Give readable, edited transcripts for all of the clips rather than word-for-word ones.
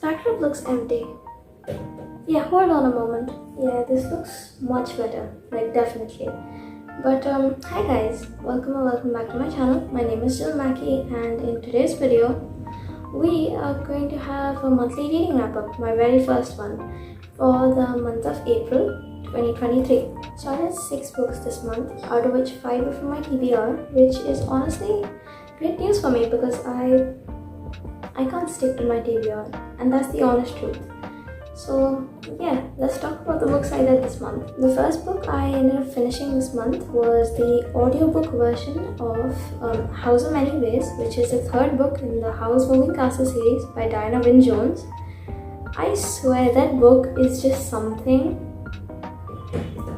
backdrop looks empty. Yeah, hold on a moment. Yeah, this looks much better, like definitely. But hi guys, welcome back to my channel. My name is still Mackie, and in today's video, we are going to have a monthly reading wrap-up, my very first one, for the month of April 2023. So I read 6 books this month, out of which 5 are from my TBR, which is honestly great news for me because I can't stick to my TBR, and that's the honest truth. So yeah, let's talk about the books I read this month. The first book I ended up finishing this month was the audiobook version of House of Many Ways, which is the 3rd book in the House Moving Castle series by Diana Wynne Jones. I swear that book is just something.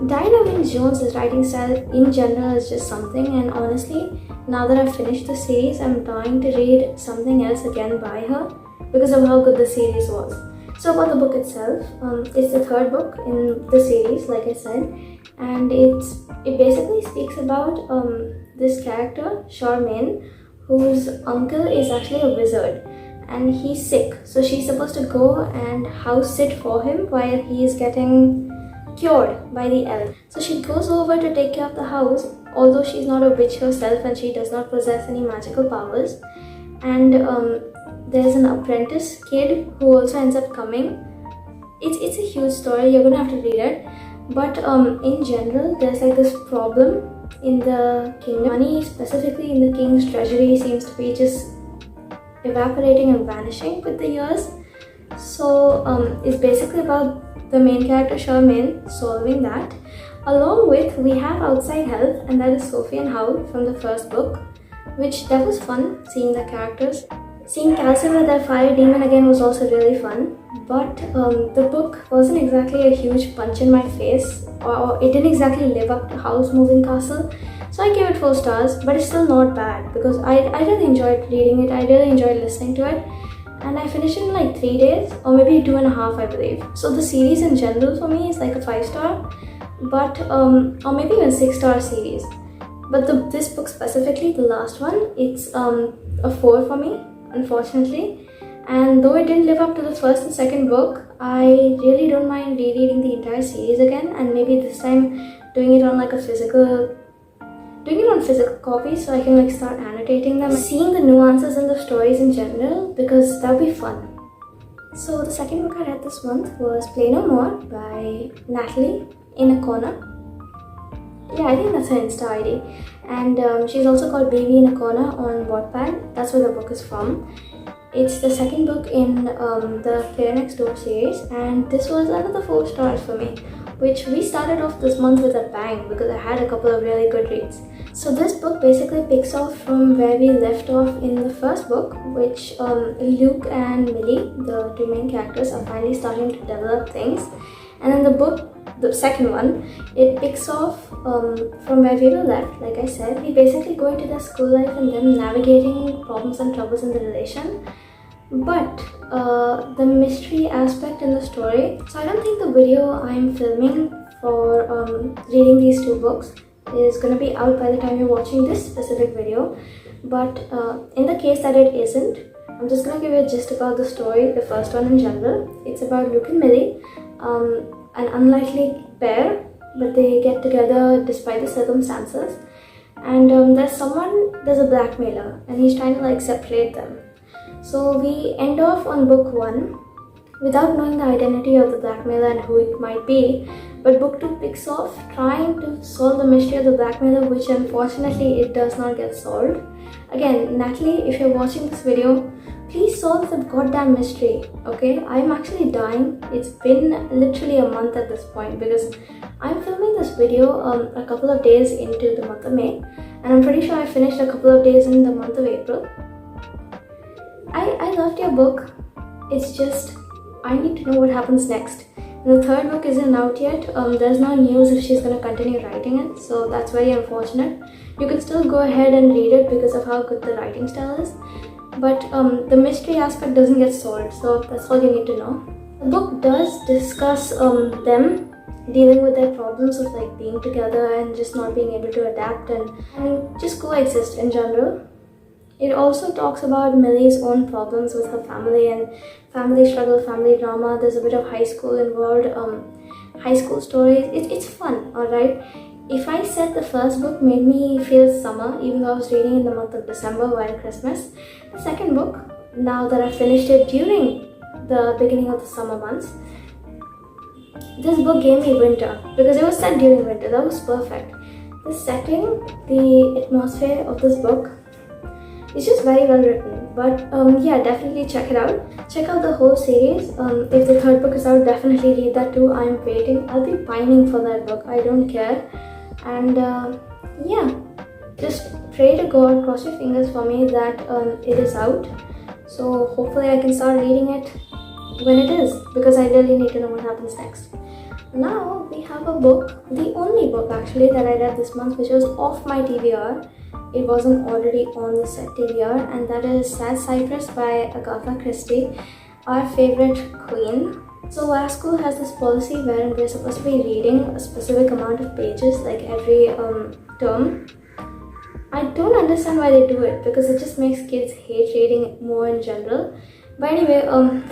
Diana Wynne Jones' writing style in general is just something, and honestly, now that I've finished the series, I'm dying to read something else again by her because of how good the series was. So about the book itself, it's the 3rd book in the series, like I said, and it basically speaks about this character, Charmaine, whose uncle is actually a wizard, and he's sick. So she's supposed to go and house sit for him while he is getting cured by the elf. So she goes over to take care of the house, although she's not a witch herself and she does not possess any magical powers. And there's an apprentice kid who also ends up coming. It's a huge story, you're gonna have to read it. But in general, there's like this problem in the kingdom. Money, specifically in the king's treasury, seems to be just evaporating and vanishing with the years. So it's basically about the main character Charmaine solving that. Along with, we have outside help, and that is Sophie and Howl from the 1st book, which that was fun, seeing the characters. Seeing Calcium with that fire demon again was also really fun, but the book wasn't exactly a huge punch in my face, or it didn't exactly live up to House Moving Castle, so I gave it 4 stars, but it's still not bad because I really enjoyed reading it, I really enjoyed listening to it, and I finished it in like 3 days, or maybe 2.5 I believe. So the series in general for me is like a 5-star, but or maybe even 6-star series. But this book specifically, the last one, it's a 4 for me, unfortunately. And though it didn't live up to the 1st and 2nd book, I really don't mind rereading the entire series again, and maybe this time doing it on like a physical copy so I can like start annotating them, seeing the nuances in the stories in general, because that would be fun. So the 2nd book I read this month was Play No More by Natalie in a Corner. Yeah, I think that's her Insta ID. And she's also called Baby in a Corner on Wattpad. That's where the book is from. It's the 2nd book in the Fair Next Door series, and this was another 4 stars for me, which we started off this month with a bang because I had a couple of really good reads. So this book basically picks off from where we left off in the 1st book, which Luke and Millie, the 2 main characters, are finally starting to develop things. And in the book, the 2nd one, it picks off from where we were left. Like I said, we basically go into their school life and them navigating problems and troubles in the relation. But the mystery aspect in the story, so I don't think the video I'm filming for reading these 2 books is going to be out by the time you're watching this specific video. But in the case that it isn't, I'm just going to give you a gist about the story, the first one in general. It's about Luke and Millie, an unlikely pair, but they get together despite the circumstances. And there's a blackmailer, and he's trying to like separate them. So we end off on book 1 without knowing the identity of the blackmailer and who it might be, but book 2 picks off trying to solve the mystery of the blackmailer, which unfortunately it does not get solved. Again, Natalie, if you're watching this video, please solve the goddamn mystery, okay? I'm actually dying. It's been literally a month at this point because I'm filming this video a couple of days into the month of May, and I'm pretty sure I finished a couple of days in the month of April. I loved your book. It's just, I need to know what happens next. The 3rd book isn't out yet. There's no news if she's going to continue writing it, so that's very unfortunate. You can still go ahead and read it because of how good the writing style is, but the mystery aspect doesn't get solved, so that's all you need to know. The book does discuss them dealing with their problems of like being together and just not being able to adapt and just coexist in general. It also talks about Millie's own problems with her family and family struggle, family drama. There's a bit of high school involved, high school stories. It's fun, alright? If I said the first book made me feel summer, even though I was reading in the month of December while Christmas, the second book, now that I finished it during the beginning of the summer months, this book gave me winter because it was set during winter. That was perfect. The setting, the atmosphere of this book is just very well written. But yeah, definitely check it out. Check out the whole series. If the third book is out, definitely read that too. I'm waiting. I'll be pining for that book. I don't care. And yeah, just pray to God, cross your fingers for me that it is out. So hopefully I can start reading it when it is, because I really need to know what happens next. Now we have a book, the only book actually that I read this month, which was off my TBR. It wasn't already on the set TBR, and that is Sad Cypress by Agatha Christie, our favorite queen. So our school has this policy wherein we're supposed to be reading a specific amount of pages like every term. I don't understand why they do it, because it just makes kids hate reading more in general. But anyway,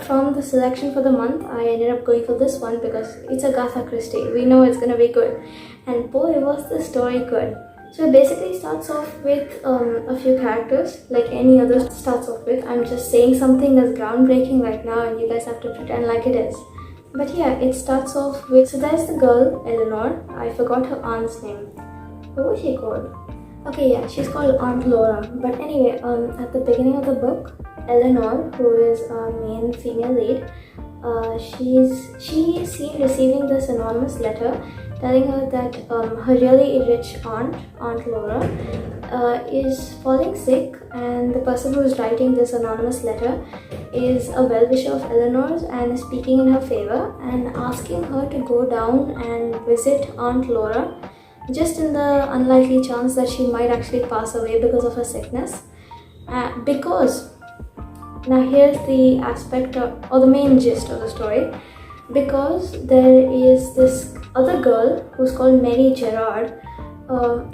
from the selection for the month, I ended up going for this one because it's Agatha Christie. We know it's gonna be good, and boy, was the story good. So it basically starts off with a few characters, like any other starts off with. I'm just saying something that's groundbreaking right now, and you guys have to pretend like it is. But yeah, it starts off with, so there's the girl, Eleanor. I forgot her aunt's name. What was she called? Okay, yeah, she's called Aunt Laura. But anyway, at the beginning of the book, Eleanor, who is our main female lead, she's seen receiving this anonymous letter telling her that her really rich aunt, Aunt Laura, is falling sick, and the person who is writing this anonymous letter is a well-wisher of Eleanor's and is speaking in her favor and asking her to go down and visit Aunt Laura, just in the unlikely chance that she might actually pass away because of her sickness. Because, now here's the aspect of, or the main gist of the story, because there is this other girl who's called Mary Gerard,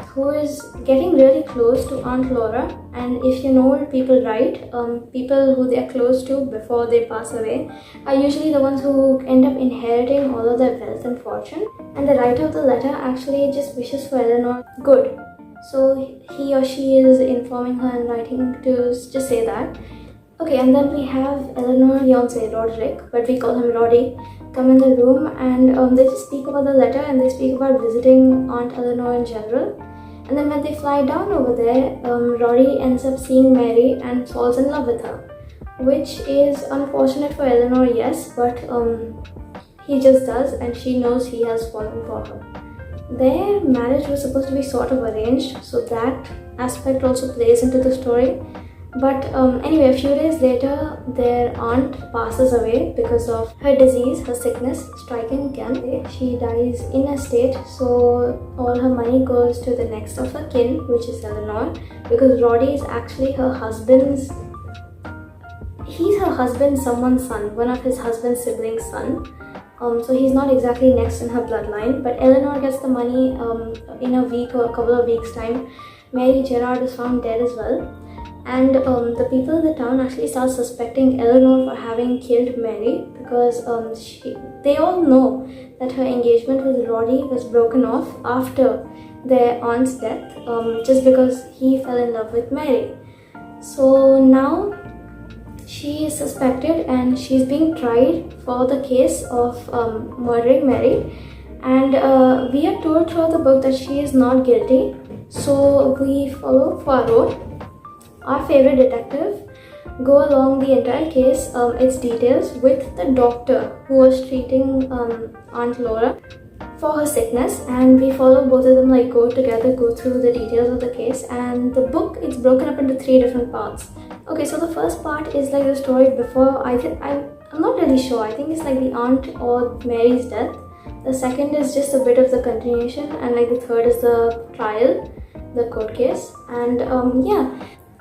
who is getting really close to Aunt Laura. And if you know what people write, people who they are close to before they pass away are usually the ones who end up inheriting all of their wealth and fortune. And the writer of the letter actually just wishes for Eleanor good. So he or she is informing her and writing to just say that. Okay, and then we have Eleanor's fiance Roderick, but we call him Roddy, come in the room, and they just speak about the letter, and they speak about visiting Aunt Eleanor in general. And then when they fly down over there, Roddy ends up seeing Mary and falls in love with her, which is unfortunate for Eleanor, yes, but he just does, and she knows he has fallen for her. Their marriage was supposed to be sort of arranged, so that aspect also plays into the story. But anyway, a few days later, their aunt passes away because of her disease, her sickness striking again. She dies in a state, so all her money goes to the next of her kin, which is Eleanor, because Roddy is actually her husband's, he's her husband's someone's son, one of his husband's siblings' son. So he's not exactly next in her bloodline, but Eleanor gets the money in a week or a couple of weeks' time. Mary Gerard is found dead as well. And the people in the town actually start suspecting Eleanor for having killed Mary, because they all know that her engagement with Roddy was broken off after their aunt's death, just because he fell in love with Mary. So now she is suspected and she's being tried for the case of murdering Mary. And we are told throughout the book that she is not guilty. So we follow Poirot, our favorite detective, go along the entire case, its details, with the doctor who was treating Aunt Laura for her sickness, and we follow both of them, like go through the details of the case. And the book, it's broken up into 3 different parts. Okay, so the first part is like the story before, I'm not really sure, I think it's like the aunt or Mary's death. The second is just a bit of the continuation, and like the third is the trial, the court case. And yeah,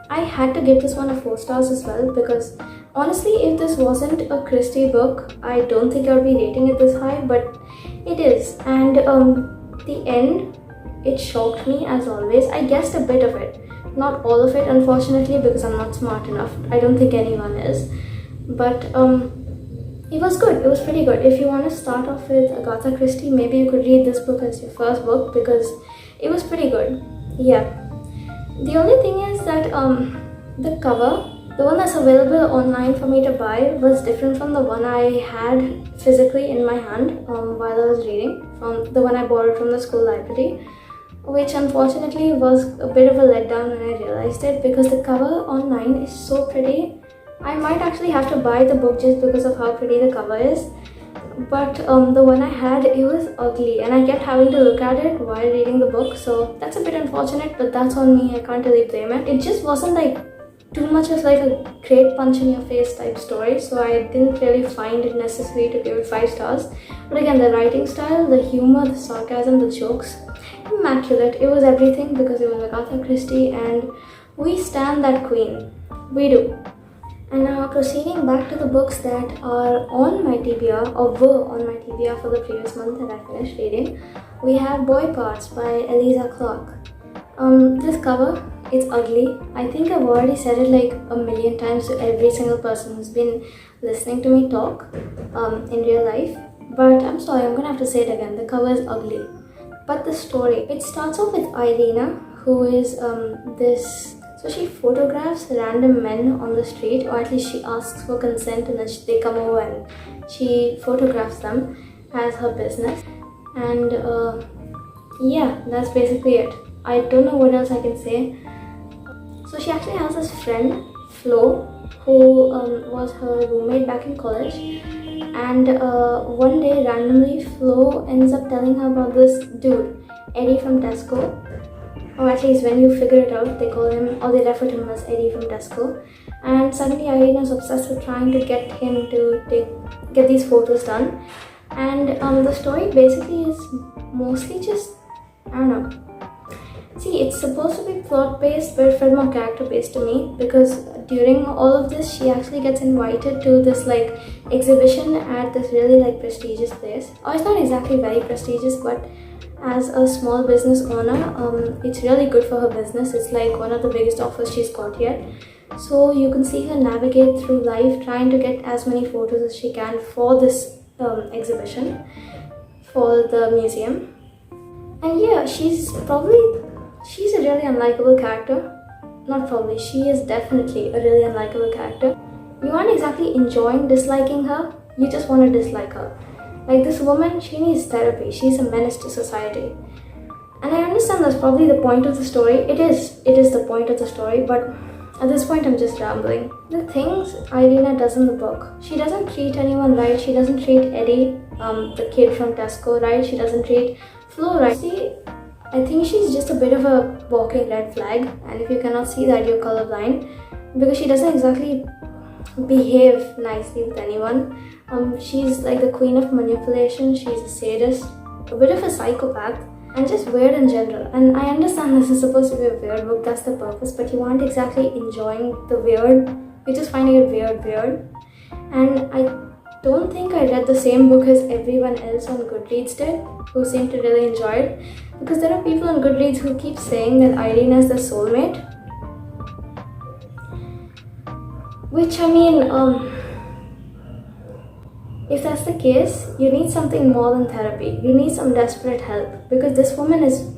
I had to give this one a 4 stars as well, because honestly, if this wasn't a Christie book, I don't think I would be rating it this high, but it is. And the end, it shocked me as always. I guessed a bit of it, Not all of it, unfortunately, because I'm not smart enough. I don't think anyone is. But it was good. It was pretty good. If you want to start off with Agatha Christie, maybe you could read this book as your first book because it was pretty good. Yeah. The only thing is that the cover, the one that's available online for me to buy, was different from the one I had physically in my hand while I was reading, from the one I borrowed from the school library, which unfortunately was a bit of a letdown when I realized it, because the cover online is so pretty. I might actually have to buy the book just because of how pretty the cover is. But the one I had, it was ugly, and I kept having to look at it while reading the book, so that's a bit unfortunate, but that's on me. I can't really blame it. It just wasn't like too much of like a great punch in your face type story, so I didn't really find it necessary to give it 5 stars. But again, the writing style, the humor, the sarcasm, the jokes, immaculate. It was everything because it was Agatha Christie, and we stand that queen. We do. And now proceeding back to the books that are on my TBR, or were on my TBR for the previous month that I finished reading, we have Boy Parts by Eliza Clark. This cover, it's ugly. I think I've already said it like a million times to every single person who's been listening to me talk in real life. But I'm sorry, I'm gonna have to say it again. The cover is ugly. But the story, it starts off with Irina, who is so she photographs random men on the street, or at least she asks for consent, and then they come over and she photographs them as her business. And yeah, that's basically it. I don't know what else I can say. So she actually has this friend, Flo, who was her roommate back in college. And one day, randomly, Flo ends up telling her about this dude, Eddie from Tesco. Or at least when you figure it out, they call him, or they refer to him as Eddie from Tesco. And suddenly Irina's obsessed with trying to get him to get these photos done. And the story basically is mostly just, I don't know. See, it's supposed to be plot-based, but it felt more character-based to me, because during all of this, she actually gets invited to this like exhibition at this really like prestigious place. Or it's not exactly very prestigious, but as a small business owner, it's really good for her business. It's like one of the biggest offers she's got yet. So you can see her navigate through life trying to get as many photos as she can for this exhibition, for the museum. And yeah, she's a really unlikable character. Not probably, she is definitely a really unlikable character. You aren't exactly enjoying disliking her, you just want to dislike her. Like, this woman, she needs therapy. She's a menace to society. And I understand that's probably the point of the story. It is the point of the story, but at this point I'm just rambling. The things Irina does in the book, she doesn't treat anyone right. She doesn't treat Eddie, the kid from Tesco, right. She doesn't treat Flo right. See, I think she's just a bit of a walking red flag, and if you cannot see that, you're colorblind, because she doesn't exactly behave nicely with anyone. She's like the queen of manipulation. She's a sadist, a bit of a psychopath, and just weird in general. And I understand this is supposed to be a weird book, that's the purpose, but you aren't exactly enjoying the weird. You're just finding it weird. And I don't think I read the same book as everyone else on Goodreads did, who seemed to really enjoy it, because there are people on Goodreads who keep saying that Irina is the soulmate. Which, I mean, if that's the case, you need something more than therapy. You need some desperate help, because this woman is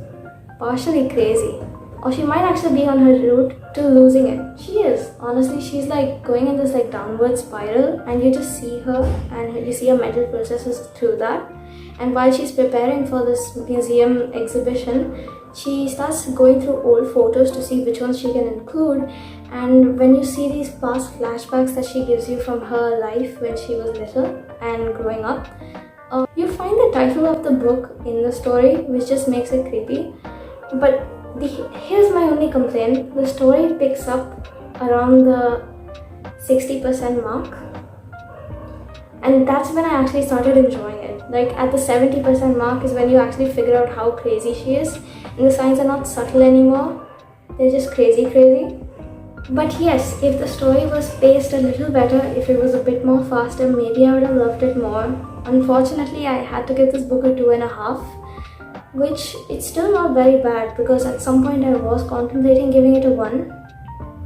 partially crazy. Or she might actually be on her route to losing it. She is. Honestly, she's like going in this like downward spiral, and you just see her and you see her mental processes through that. And while she's preparing for this museum exhibition, she starts going through old photos to see which ones she can include. And when you see these past flashbacks that she gives you from her life when she was little and growing up, you find the title of the book in the story, which just makes it creepy. But here's my only complaint. The story picks up around the 60% mark, and that's when I actually started enjoying it. Like, at the 70% mark is when you actually figure out how crazy she is, and the signs are not subtle anymore. They're just crazy. But yes, if the story was paced a little better, if it was a bit more faster, maybe I would have loved it more. Unfortunately, I had to give this book a 2.5. which it's still not very bad because at some point I was contemplating giving it a 1.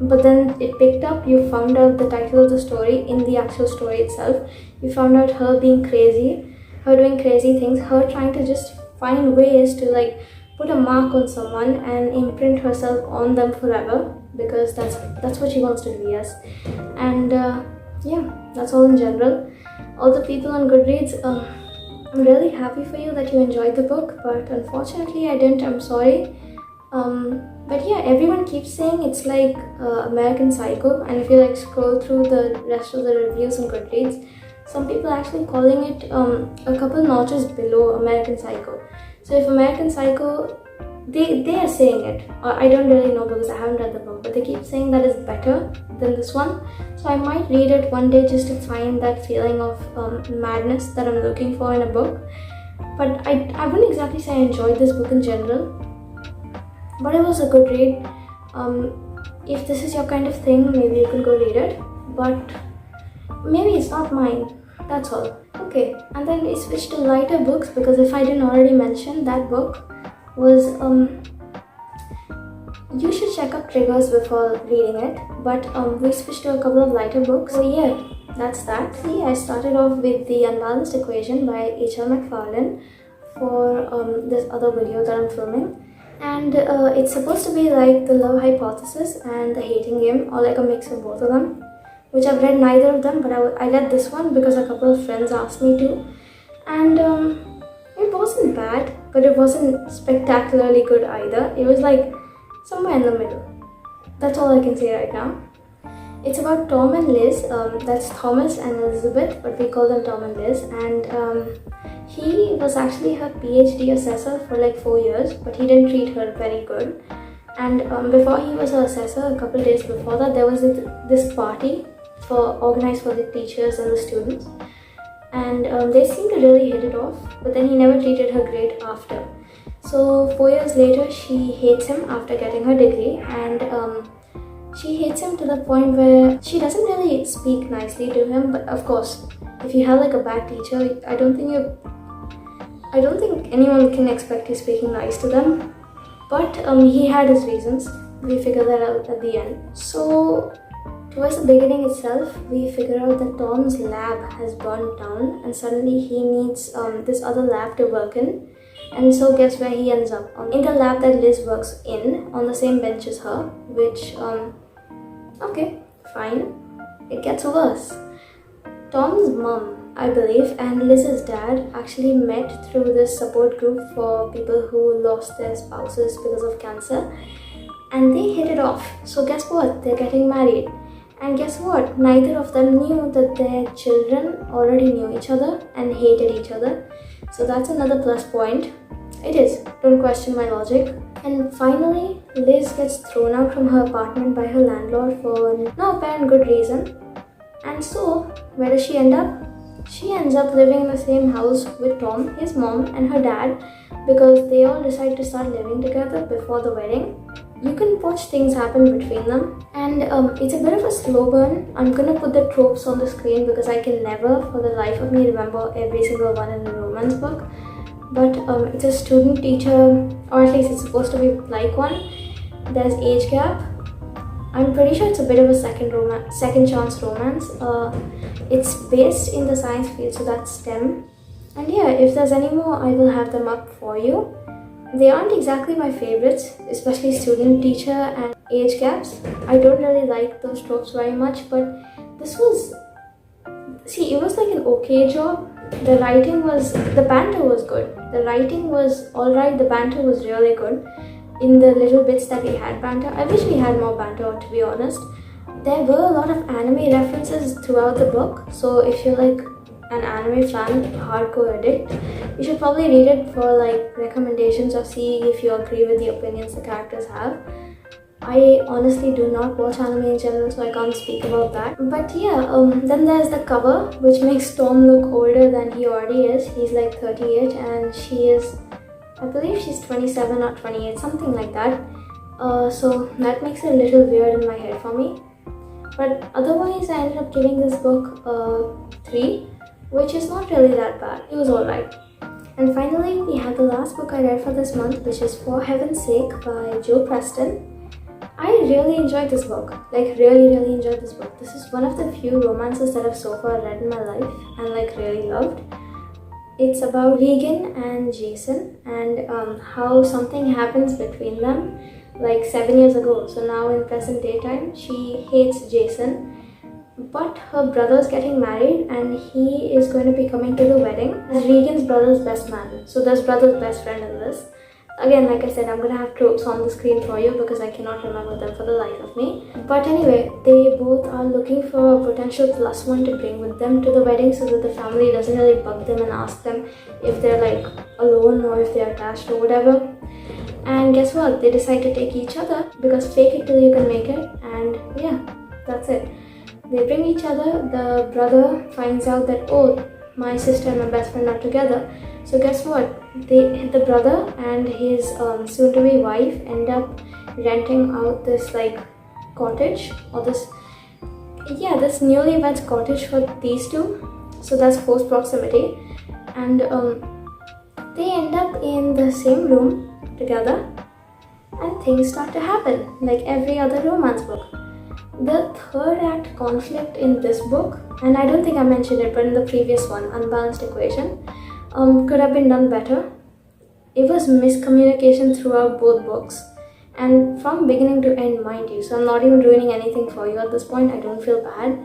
But then it picked up. You found out the title of the story in the actual story itself. You found out her being crazy, her doing crazy things, her trying to just find ways to like put a mark on someone and imprint herself on them forever, because that's what she wants to do, yes. And yeah, that's all in general. All the people on Goodreads, I'm really happy for you that you enjoyed the book, but unfortunately I didn't. I'm sorry. But yeah, everyone keeps saying it's like American Psycho, and if you like scroll through the rest of the reviews on Goodreads, some people are actually calling it a couple notches below American Psycho. So if American Psycho, they are saying it, or I don't really know because I haven't read the book, but they keep saying that it's better than this one. So I might read it one day just to find that feeling of madness that I'm looking for in a book. But I wouldn't exactly say I enjoyed this book in general, but it was a good read. If this is your kind of thing, maybe you can go read it, but maybe it's not mine, that's all. Okay, and then we switched to lighter books, because if I didn't already mention, that book was you should check out triggers before reading it, but we switched to a couple of lighter books. So yeah, that's that. See, I started off with The Unbalanced Equation by H.L. McFarlane for this other video that I'm filming. And it's supposed to be like The Love Hypothesis and The Hating Game, or like a mix of both of them, which I've read neither of them, but I read this one because a couple of friends asked me to. And it wasn't bad, but it wasn't spectacularly good either. It was like somewhere in the middle. That's all I can say right now. It's about Tom and Liz. That's Thomas and Elizabeth, but we call them Tom and Liz. And he was actually her PhD assessor for like 4 years, but he didn't treat her very good. And before he was her assessor, a couple of days before that, there was this party organized for the teachers and the students. And they seemed to really hit it off, but then he never treated her great after. So 4 years later, she hates him after getting her degree, and she hates him to the point where she doesn't really speak nicely to him. But of course, if you have like a bad teacher, I don't think anyone can expect you speaking nice to them. But he had his reasons. We figure that out at the end. So towards the beginning itself, we figure out that Tom's lab has burnt down, and suddenly he needs this other lab to work in. And so guess where he ends up? In the lab that Liz works in, on the same bench as her, which, okay, fine. It gets worse. Tom's mom, I believe, and Liz's dad actually met through this support group for people who lost their spouses because of cancer. And they hit it off. So guess what? They're getting married. And guess what? Neither of them knew that their children already knew each other and hated each other. So that's another plus point. It is. Don't question my logic. And finally, Liz gets thrown out from her apartment by her landlord for no apparent good reason. And so, where does she end up? She ends up living in the same house with Tom, his mom, and her dad, because they all decide to start living together before the wedding. You can watch things happen between them, and it's a bit of a slow burn. I'm gonna put the tropes on the screen because I can never for the life of me remember every single one in a romance book. But it's a student-teacher, or at least it's supposed to be like one. There's age gap. I'm pretty sure it's a bit of a second chance romance. It's based in the science field, so that's STEM. And yeah, if there's any more, I will have them up for you. They aren't exactly my favorites, especially student, teacher, and age gaps. I don't really like those tropes very much, but this was... See, it was like an okay job. The banter was good. The writing was alright, the banter was really good. In the little bits that we had banter, I wish we had more banter, to be honest. There were a lot of anime references throughout the book, so if you're like an anime fan, hardcore addict, you should probably read it for like recommendations or see if you agree with the opinions the characters have. I honestly do not watch anime in general, so I can't speak about that. But yeah, then there's the cover, which makes Tom look older than he already is. He's like 38 and she is, I believe she's 27 or 28, something like that. So that makes it a little weird in my head for me. But otherwise, I ended up giving this book 3, which is not really that bad. It was alright. And finally, we have the last book I read for this month, which is For Heaven's Sake by Joe Preston. I really enjoyed this book, like really enjoyed this book. This is one of the few romances that I've so far read in my life and like really loved. It's about Regan and Jason and how something happens between them like 7 years ago. So now in present day time, she hates Jason, but her brother's getting married and he is going to be coming to the wedding as Regan's brother's best man. So there's brother's best friend in this. Again, like I said, I'm gonna have tropes on the screen for you because I cannot remember them for the life of me. But anyway, they both are looking for a potential plus one to bring with them to the wedding so that the family doesn't really bug them and ask them if they're like alone or if they're attached or whatever. And guess what? They decide to take each other because fake it till you can make it, and yeah, that's it. They bring each other. The brother finds out that, oh, my sister and my best friend are together. So guess what? The brother and his soon-to-be wife end up renting out this like cottage or this newlyweds cottage for these two. So that's close proximity, and they end up in the same room together, and things start to happen like every other romance book. The third act conflict in this book, and I don't think I mentioned it, but in the previous one, Unbalanced Equation, could have been done better. It was miscommunication throughout both books, and from beginning to end, mind you. So I'm not even ruining anything for you at this point. I don't feel bad.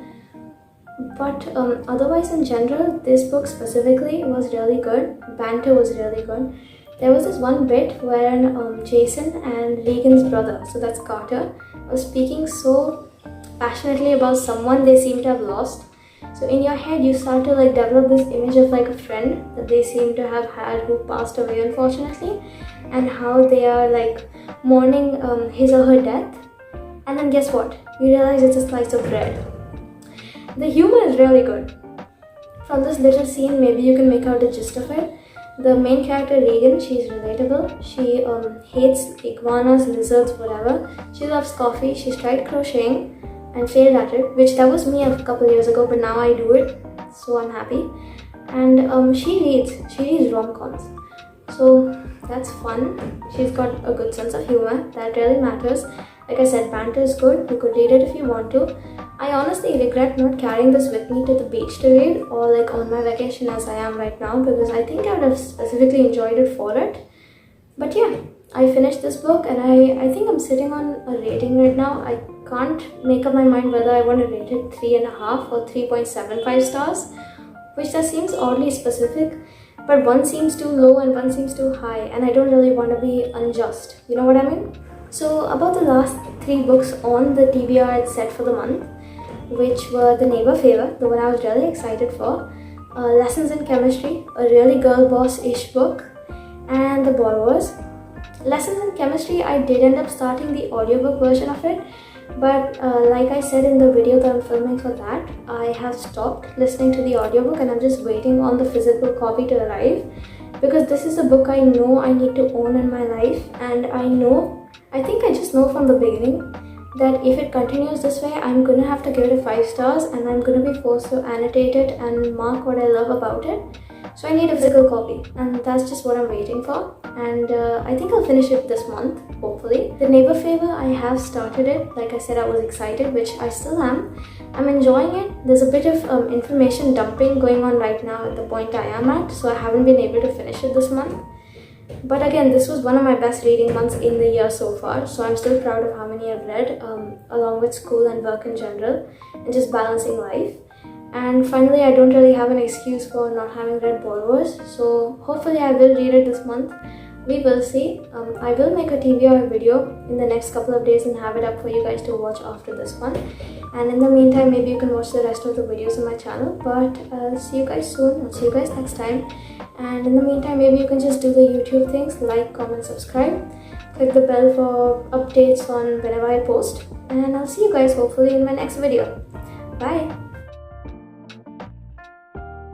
But otherwise, in general, this book specifically was really good. Banter was really good. There was this one bit wherein Jason and Regan's brother, so that's Carter, was speaking so passionately about someone they seem to have lost. So in your head, you start to like develop this image of like a friend that they seem to have had who passed away unfortunately, and how they are like mourning his or her death. And then guess what? You realize it's a slice of bread. The humor is really good. From this little scene, maybe you can make out the gist of it. The main character Regan, she's relatable. She hates iguanas, lizards, whatever. She loves coffee. She's tried crocheting and failed at it, which that was me a couple years ago, but now I do it, so I'm happy. And she reads rom-coms, so that's fun. She's got a good sense of humor, that really matters. Like I said, banter is good. You could read it if you want to. I honestly regret not carrying this with me to the beach to read or like on my vacation as I am right now, because I think I would have specifically enjoyed it for it. But yeah, I finished this book and I think I'm sitting on a rating right now. I can't make up my mind whether I want to rate it 3.5 or 3.75 stars, which that seems oddly specific, but one seems too low and one seems too high, and I don't really want to be unjust, you know what I mean? So about the last 3 books on the TBR set for the month, which were The Neighbor Favor, the one I was really excited for, Lessons in Chemistry, a really girl boss-ish book, and The Borrowers. Lessons in Chemistry, I did end up starting the audiobook version of it, but like I said in the video that I'm filming for that, I have stopped listening to the audiobook and I'm just waiting on the physical copy to arrive, because this is a book I know I need to own in my life, and I think I just know from the beginning that if it continues this way, I'm gonna have to give it 5 stars and I'm gonna be forced to annotate it and mark what I love about it. So I need a physical copy, and that's just what I'm waiting for. And I think I'll finish it this month, hopefully. The Neighbor Favor, I have started it. Like I said, I was excited, which I still am. I'm enjoying it. There's a bit of information dumping going on right now at the point I am at, so I haven't been able to finish it this month. But again, this was one of my best reading months in the year so far, so I'm still proud of how many I've read, along with school and work in general, and just balancing life. And finally, I don't really have an excuse for not having read Borrowers, so hopefully I will read it this month. We will see. I will make a TBR video in the next couple of days and have it up for you guys to watch after this one. And in the meantime, maybe you can watch the rest of the videos on my channel. But I'll see you guys soon. I'll see you guys next time. And in the meantime, maybe you can just do the YouTube things, like, comment, subscribe. Click the bell for updates on whenever I post. And I'll see you guys hopefully in my next video. Bye!